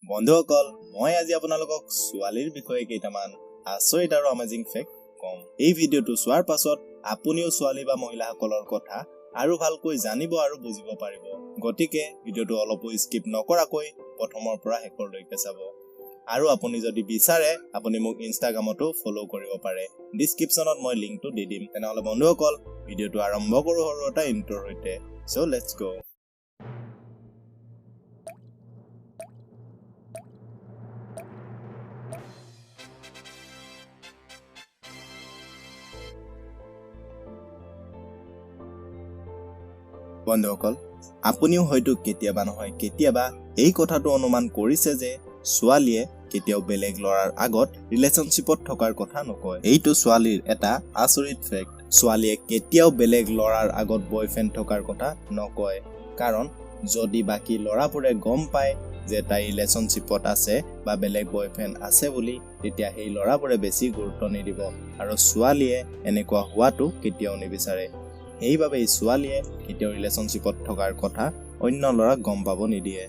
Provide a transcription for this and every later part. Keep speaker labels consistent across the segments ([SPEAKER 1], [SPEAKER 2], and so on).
[SPEAKER 1] বন্ধুসকল মই আজি আপোনালোকক ছোৱালীৰ বিষয়ে কেইটামান আচৰিত আৰু অমেজিং ফেক্ট কম। এই ভিডিঅ'টো চোৱাৰ পাছত আপুনিও ছোৱালী বা মহিলাসকলৰ কথা আৰু ভালকৈ জানিব আৰু বুজিব পাৰিব। গতিকে ভিডিঅ'টো অলপো স্কিপ নকৰাকৈ প্ৰথমৰ পৰা শেষলৈকে চাব। আৰু আপুনি যদি বিচাৰে আপুনি মোক ইনষ্টাগ্ৰামতো ফলো কৰিব পাৰে। ডিসক্ৰিপচনত মই লিংকটো দি দিম। তেনেহলে বন্ধুসকল ভিডিঅ'টো আৰম্ভ কৰো সৰু এটা ইন্ট্ৰৰ সৈতে। So let's go. বন্ধুসকল আপুনিও হয়তো কেতিয়াবা নহয় কেতিয়াবা এই কথাটো অনুমান কৰিছে যে ছোৱালীয়ে কেতিয়াও বেলেগ লৰাৰ আগত ৰিলেশনশিপত থকাৰ কথা নকয়। এইটো ছোৱালীৰ এটা আচৰিত ফেক্ট। ছোৱালীয়ে কেতিয়াও বেলেগ লৰাৰ আগত বয়ফ্ৰেণ্ড থকাৰ কথা নকয়, কাৰণ যদি বাকি লৰাবোৰে গম পায় যে তাই ৰিলেশনশিপত আছে বা বেলেগ বয়ফ্ৰেণ্ড আছে বুলি, তেতিয়া সেই লৰাবোৰে বেছি গুৰুত্ব নিদিব আৰু ছোৱালীয়ে এনেকুৱা হোৱাটো কেতিয়াও নিবিচাৰে। সেইবাবে এই ছোৱালীয়ে কেতিয়াও ৰিলেশনশিপত থকাৰ কথা অন্য লৰাক গম পাব নিদিয়ে।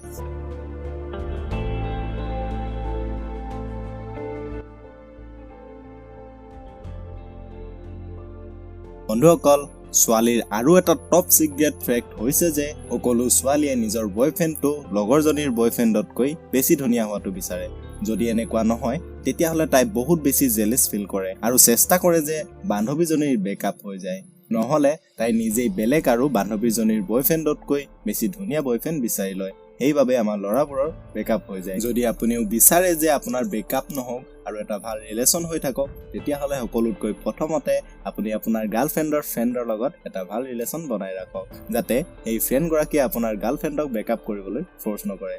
[SPEAKER 1] বন্ধুসকল ছোৱালীৰ আৰু এটা টপ সিক্ৰেট ফেক্ট হৈছে যে সকলো ছোৱালীয়ে নিজৰ বয়ফ্ৰেণ্ডটো লগৰজনীৰ বয়ফ্ৰেণ্ডতকৈ বেছি ধুনীয়া হোৱাটো বিচাৰে। যদি এনেকুৱা নহয় তেতিয়াহ'লে তাই বহুত বেছি জেলাছ ফিল কৰে আৰু চেষ্টা কৰে যে বান্ধৱীজনীৰ ব্ৰেকআপ হৈ যায়, নহলে তাই নিজেই বেলেগ আৰু বান্ধৱীজনীৰ বয়ফ্ৰেণ্ডতকৈ বেছি ধুনীয়া বয়ফ্ৰেণ্ড বিচাৰি লয়। সেইবাবে আমাৰ ল'ৰাবোৰৰ ব্ৰেকআপ হৈ যায়। যদি আপুনিও বিচাৰে যে আপোনাৰ ব্ৰেকআপ নহওক আৰু এটা ভাল ৰিলেশ্যন হৈ থাকক, তেতিয়াহ'লে সকলোতকৈ প্ৰথমতে আপুনি আপোনাৰ গাৰ্লফ্ৰেণ্ডৰ ফ্ৰেণ্ডৰ লগত এটা ভাল ৰিলেশ্যন বনাই ৰাখক, যাতে এই ফ্ৰেণ্ডগৰাকীয়ে আপোনাৰ গাৰ্লফ্ৰেণ্ডক ব্ৰেকআপ কৰিবলৈ ফ'ৰ্চ নকৰে।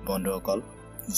[SPEAKER 1] বন্ধুসকল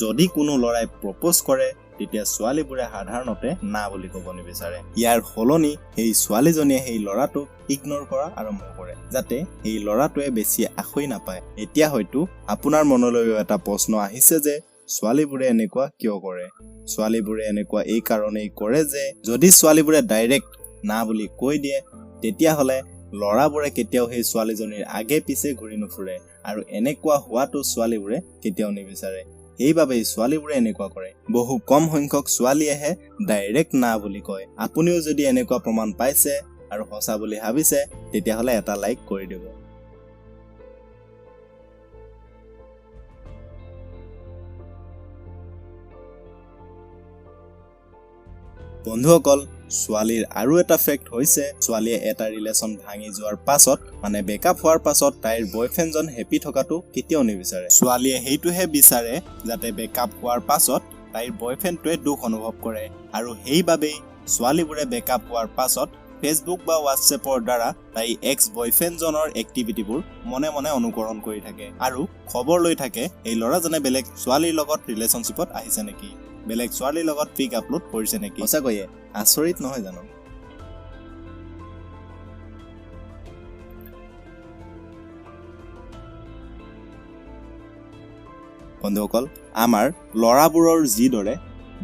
[SPEAKER 1] যদি কোনো ল'ৰাই প্ৰপ'জ কৰে তেতিয়া ছোৱালীবোৰে সাধাৰণতে না বুলি ক'ব নিবিচাৰে। ইয়াৰ সলনি সেই ছোৱালীজনীয়ে সেই ল'ৰাটোক ইগনৰ কৰা আৰম্ভ কৰে, যাতে সেই ল'ৰাটোৱে বেছি আশৈ নাপায়। এতিয়া হয়তো আপোনাৰ মনলৈও এটা প্ৰশ্ন আহিছে যে ছোৱালীবোৰে এনেকুৱা কিয় কৰে? ছোৱালীবোৰে এনেকুৱা এই কাৰণেই কৰে যে যদি ছোৱালীবোৰে ডাইৰেক্ট না বুলি কৈ দিয়ে তেতিয়াহ'লে ল'ৰাবোৰে কেতিয়াও সেই ছোৱালীজনীৰ আগে পিছে ঘূৰি নুফুৰে, আৰু এনেকুৱা হোৱাটো ছোৱালীবোৰে কেতিয়াও নিবিচাৰে। সেইবাবে ছোৱালীবোৰে এনেকুৱা কৰে। বহু কম সংখ্যক ছোৱালীয়েহে ডাইৰেক্ট না বুলি কয়। আপুনিও যদি এনেকুৱা প্ৰমাণ পাইছে আৰু সঁচা বুলি ভাবিছে তেতিয়াহ'লে এটা লাইক কৰি দিব। বন্ধুসকল ছোৱালীৰ আৰু এটা ফেক্ট হৈছে ছোৱালীয়ে এটা ৰিলেশ্যন ভাঙি যোৱাৰ পাছত মানে ব্ৰেকআপ হোৱাৰ পাছত তাইৰ বয়ফ্ৰেণ্ডজন হেপী থকাটো কেতিয়াও নিবিচাৰে। ছোৱালীয়ে সেইটোহে বিচাৰে যাতে ব্ৰেকআপ হোৱাৰ পাছত তাইৰ বয়ফ্ৰেণ্ডটোৱে দুখ অনুভৱ কৰে, আৰু সেইবাবেই ছোৱালীবোৰে ব্ৰেকআপ হোৱাৰ পাছত ফেচবুক বা হোৱাটছএপৰ দ্বাৰা তাই এক্স বয়ফ্ৰেণ্ডজনৰ এক্টিভিটিবোৰ মনে মনে অনুকৰণ কৰি থাকে আৰু খবৰ লৈ থাকে এই ল'ৰাজনে বেলেগ ছোৱালীৰ লগত ৰিলেশ্যনশ্বিপত আহিছে নেকি, বেলেগ ছোৱালীৰ লগত পিক আপলোড কৰিছে নেকি। সঁচাকৈয়ে আচৰিত নহয় জানো? বন্ধুসকল আমাৰ ল'ৰাবোৰৰ যিদৰে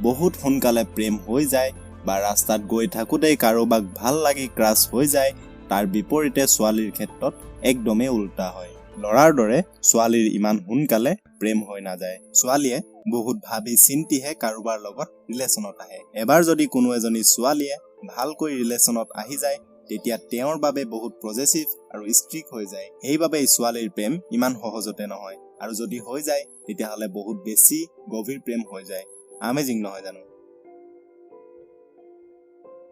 [SPEAKER 1] বহুত সোনকালে প্ৰেম হৈ যায় বা ৰাস্তাত গৈ থাকোঁতেই কাৰোবাক ভাল লাগি ক্ৰাছ হৈ যায়, তাৰ বিপৰীতে ছোৱালীৰ ক্ষেত্ৰত একদমেই উল্টা হয়। ল'ৰাৰ দৰে ছোৱালীৰ ইমান সোনকালে প্ৰেম হৈ নাযায়। ছোৱালীয়ে বহুত ভাবি চিন্তিহে কাৰোবাৰ লগত ৰিলেশ্যনত আহে। এবাৰ যদি কোনো এজনী ছোৱালীয়ে ভালকৈ ৰিলেশ্যনত আহি যায় তেতিয়া তেওঁৰ বাবে বহুত পজেচিভ আৰু ষ্ট্ৰিক হৈ যায়। সেইবাবে ছোৱালীৰ প্ৰেম ইমান সহজতে নহয়, আৰু যদি হৈ যায় তেতিয়াহ'লে বহুত বেছি গভীৰ প্ৰেম হৈ যায়। আমেজিং নহয় জানো?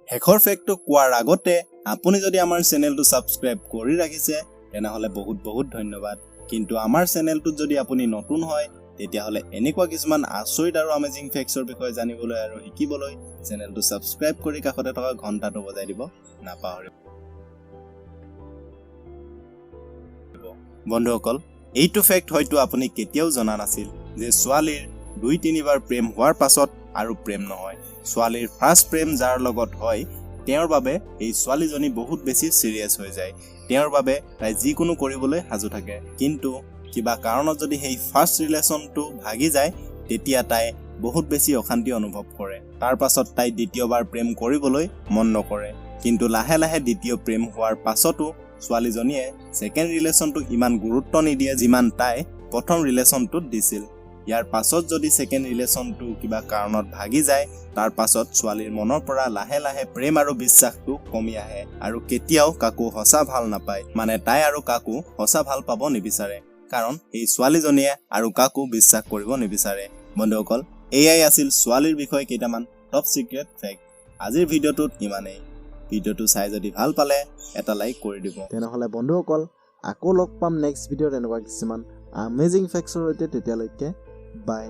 [SPEAKER 1] শেষৰ ফেক্টটো কোৱাৰ আগতে আপুনি যদি আমাৰ চেনেলটো ছাবস্ক্ৰাইব কৰি ৰাখিছে তেনেহ'লে বহুত বহুত ধন্যবাদ। কিন্তু আমাৰ চেনেলটোত যদি আপুনি নতুন হয় তেতিয়াহ'লে এনেকুৱা কিছুমান আচৰিত আৰু আমেজিং ফেক্টছৰ বিষয়ে জানিবলৈ আৰু শিকিবলৈ চেনেলটো ছাবস্ক্ৰাইব কৰি কাষতে থকা ঘণ্টাটো বজাই দিব নাপাহৰিব। বন্ধুসকল এইটো ফেক্ট হয়তো আপুনি কেতিয়াও জনা নাছিল যে ছোৱালীৰ 2-3 বাৰ প্ৰেম হোৱাৰ পাছত আৰু প্ৰেম নহয়। ছোৱালীৰ ফাৰ্ষ্ট প্ৰেম যাৰ লগত হয় তেওঁৰ বাবে এই ছোৱালীজনী বহুত বেছি চিৰিয়াছ হৈ যায়। তেওঁৰ বাবে তাই যিকোনো কৰিবলৈ সাজু থাকে, কিন্তু কিবা কাৰণত যদি সেই ফাৰ্ষ্ট ৰিলেশ্যনটো ভাগি যায় তেতিয়া তাই বহুত বেছি অশান্তি অনুভৱ কৰে। তাৰ পাছত তাই দ্বিতীয়বাৰ প্ৰেম কৰিবলৈ মন নকৰে কিন্তু লাহে লাহে দ্বিতীয় প্ৰেম হোৱাৰ পাছতো ছোৱালীজনীয়ে ছেকেণ্ড ৰিলেশ্যনটো ইমান গুৰুত্ব নিদিয়ে যিমান তাই প্ৰথম ৰিলেশ্যনটোত দিছিল। ইয়াৰ পাছত যদি ছেকেণ্ড ৰিলেশ্যনটো কিবা কাৰণত ভাগি যায় তাৰ পাছত ছোৱালীৰ মনৰ পৰা লাহে লাহে প্ৰেম আৰু বিশ্বাসটো কমি আহে আৰু কেতিয়াও কাকো সঁচা ভাল নাপায়। মানে তাই আৰু কাকো সঁচা ভাল পাব নিবিচাৰে, কাৰণ এই ছোৱালীজনীয়ে আৰু কাকো বিশ্বাস কৰিব নিবিচাৰে। বন্ধুসকল, এয়াই আছিল ছোৱালীৰ বিষয়ে কেইটামান টপ চিক্ৰেট ফেক্ট। আজিৰ ভিডিঅ'টোত ইমানেই। ভিডিঅ'টো চাই যদি ভাল পালে এটা লাইক কৰি দিব।
[SPEAKER 2] তেনেহ'লে বন্ধুসকল আকৌ লগ পাম নেক্সট ভিডিঅ'ত এনেকুৱা কিছুমান আমেজিং ফেক্টছৰ সৈতে। তেতিয়ালৈকে বাই।